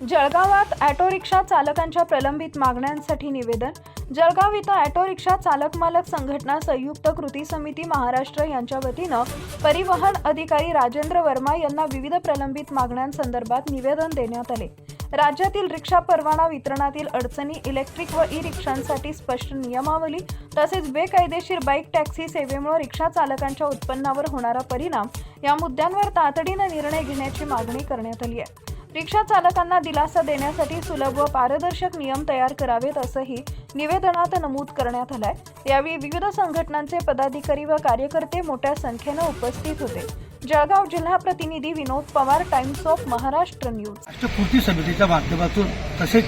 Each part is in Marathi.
जळगावात ऑटो रिक्षा चालकांच्या प्रलंबित मागण्यांसाठी निवेदन। जळगाव इथं ऑटो रिक्षा चालक मालक संघटना संयुक्त कृती समिती महाराष्ट्र यांच्या वतीनं परिवहन अधिकारी राजेंद्र वर्मा यांना विविध प्रलंबित मागण्यांसंदर्भात निवेदन देण्यात आले। राज्यातील रिक्षा परवाना वितरणातील अडचणी, इलेक्ट्रिक व ई रिक्षांसाठी स्पष्ट नियमावली तसेच बेकायदेशीर बाईक टॅक्सी सेवेमुळे रिक्षा चालकांच्या उत्पन्नावर होणारा परिणाम या मुद्द्यांवर तातडीने निर्णय घेण्याची मागणी करण्यात आली आहे। रिक्षा चालकांना दिलासा देण्यासाठी सुलभ व पारदर्शक नियम तयार करावेत असंही निवेदनात नमूद करण्यात आलंय। यावेळी विविध संघटनांचे पदाधिकारी व कार्यकर्ते मोठ्या संख्येने उपस्थित होते। जळगाव जिल्हा प्रतिनिधी Vinod Pawar, Times of Maharashtra news. राष्ट्र कृती समितीच्या माध्यमातून तसेच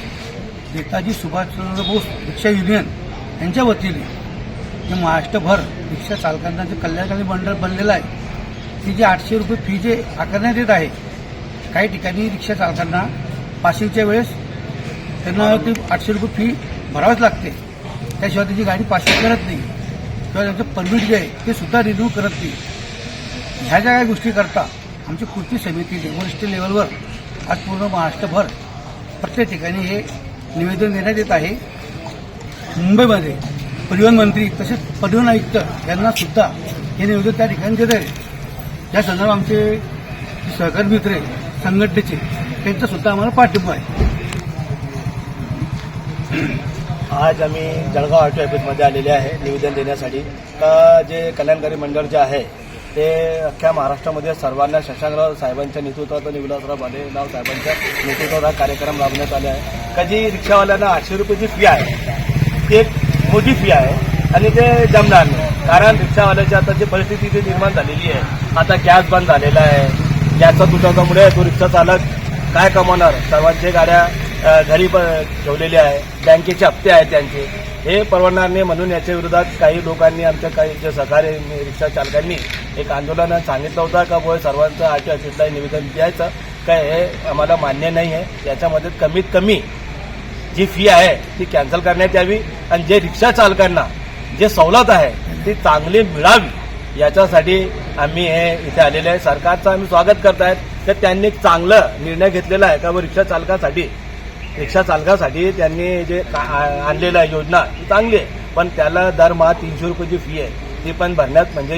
नेताजी सुभाषचंद्र बोस रिक्षा युनियन यांच्या वतीने जे महाराष्ट्रभर रिक्षा चालकांना जे कल्याणकारी मंडळ बनलेलं आहे ती जे 800 रुपये फी जे आकारण्यात येत आहे, काही ठिकाणी रिक्षा चालकांना पासिंगच्या वेळेस त्यांना ती 800 रुपये फी भरावीच लागते, त्याशिवाय त्याची गाडी पासिंग करत नाही किंवा त्यांचं परमिट जे आहे ते सुद्धा रिन्यू करत नाही। ह्या ज्या काही गोष्टी करता आमची कृती समितीने वरिष्ठ लेवलवर आज पूर्ण महाराष्ट्रभर प्रत्येक ठिकाणी हे निवेदन देण्यात येत आहे। मुंबईमध्ये परिवहन मंत्री तसेच परिवहन आयुक्त यांना सुद्धा हे निवेदन त्या ठिकाणी देत आहे। या संदर्भात आमचे सहकारी मित्र संघटनेचे त्यांचा सुद्धा आम्हाला पाठिंबा आहे। आज आम्ही जळगाव ऑटो ऑफिसमध्ये आलेले आहे निवेदन देण्यासाठी। जे कल्याणकारी मंडळ जे आहे ते अख्ख्या महाराष्ट्रामध्ये सर्वांना शशांकराव साहेबांच्या नेतृत्वात आणि विलासराव भालेराव साहेबांच्या नेतृत्वात हा कार्यक्रम राबवण्यात आला आहे। कधी रिक्षावाल्यांना 800 रुपयाची फी आहे, ती एक मोठी फी आहे आणि ते जमणार नाही, कारण रिक्षावाल्याची आता जी परिस्थिती ती निर्माण झालेली आहे। आता गॅस बंद झालेला आहे, गॅसचा तुटवड्यामुळे तो रिक्षा चालक काय कमवणार, सर्वांच्या गाड्या घरी ठेवलेल्या आहे, बँकेचे हप्ते आहेत त्यांचे, हे परवडणार नाही। म्हणून याच्या विरोधात काही लोकांनी, आमच्या काही जे सहकारी रिक्षा चालकांनी एक आंदोलन सांगितलं होतं का बुवा सर्वांचं आरटीओ ऑफिसला निवेदन द्यायचं, काय हे आम्हाला मान्य नाही आहे। याच्यामध्ये कमीत कमी जी फी आहे ती कॅन्सल करण्यात यावी आणि जे रिक्षा चालकांना जे सवलत आहे ती चांगली मिळावी याच्यासाठी आम्ही हे इथे आलेले आहे। सरकारचं आम्ही स्वागत करत आहेत तर त्यांनी चांगलं निर्णय घेतलेला आहे का रिक्षा चालकासाठी त्यांनी जे आणलेलं आहे योजना ती चांगली आहे, पण त्याला दरमहा 300 रुपयाची फी आहे, ती पण भरण्यात म्हणजे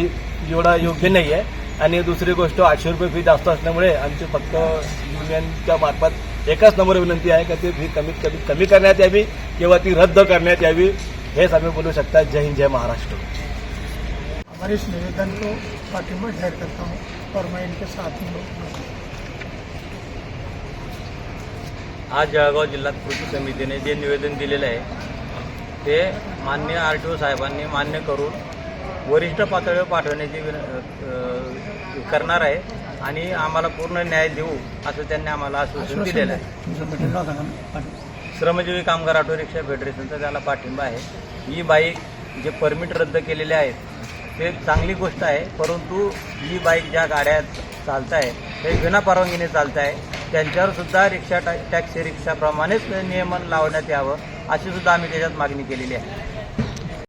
एवढं योग्य नाही आहे। आणि दुसरी गोष्ट 800 रुपये फी जास्त असल्यामुळे आमची फक्त युनियनच्या मार्फत एकच नंबर विनंती आहे की ती फी कमीत कमी करण्यात यावी किंवा ती रद्द करण्यात यावी, हेच आम्ही बोलू शकता। जय हिंद, जय महाराष्ट्र। हमारे इस निवेदन को पाठिंबा जाहिर करता हूँ और मैं इनके साथ हूँ। आज जळगाव जिल्हा कृती समितीने जे निवेदन दिलेलं आहे ते माननीय आरटीओ साहेबांनी मान्य करून वरिष्ठ पातळीवर पाठवण्याची करणार आहे आणि आम्हाला पूर्ण न्याय देऊ असं त्यांनी आम्हाला आश्वासन दिलेलं आहे। श्रमजीवी कामगार ऑटो रिक्षा फेडरेशनचा त्याला पाठिंबा आहे। ई बाईक जे परमिट रद्द केलेले आहेत ते चांगली गोष्ट आहे, परंतु ही बाईक ज्या गाड्या चालत आहे ते विना परवानगीने चालत आहे त्यांच्यावर सुद्धा रिक्षा टॅक्सी रिक्षाप्रमाणेच नियमन लावण्यात यावं अशी सुद्धा आम्ही त्याच्यात मागणी केलेली आहे।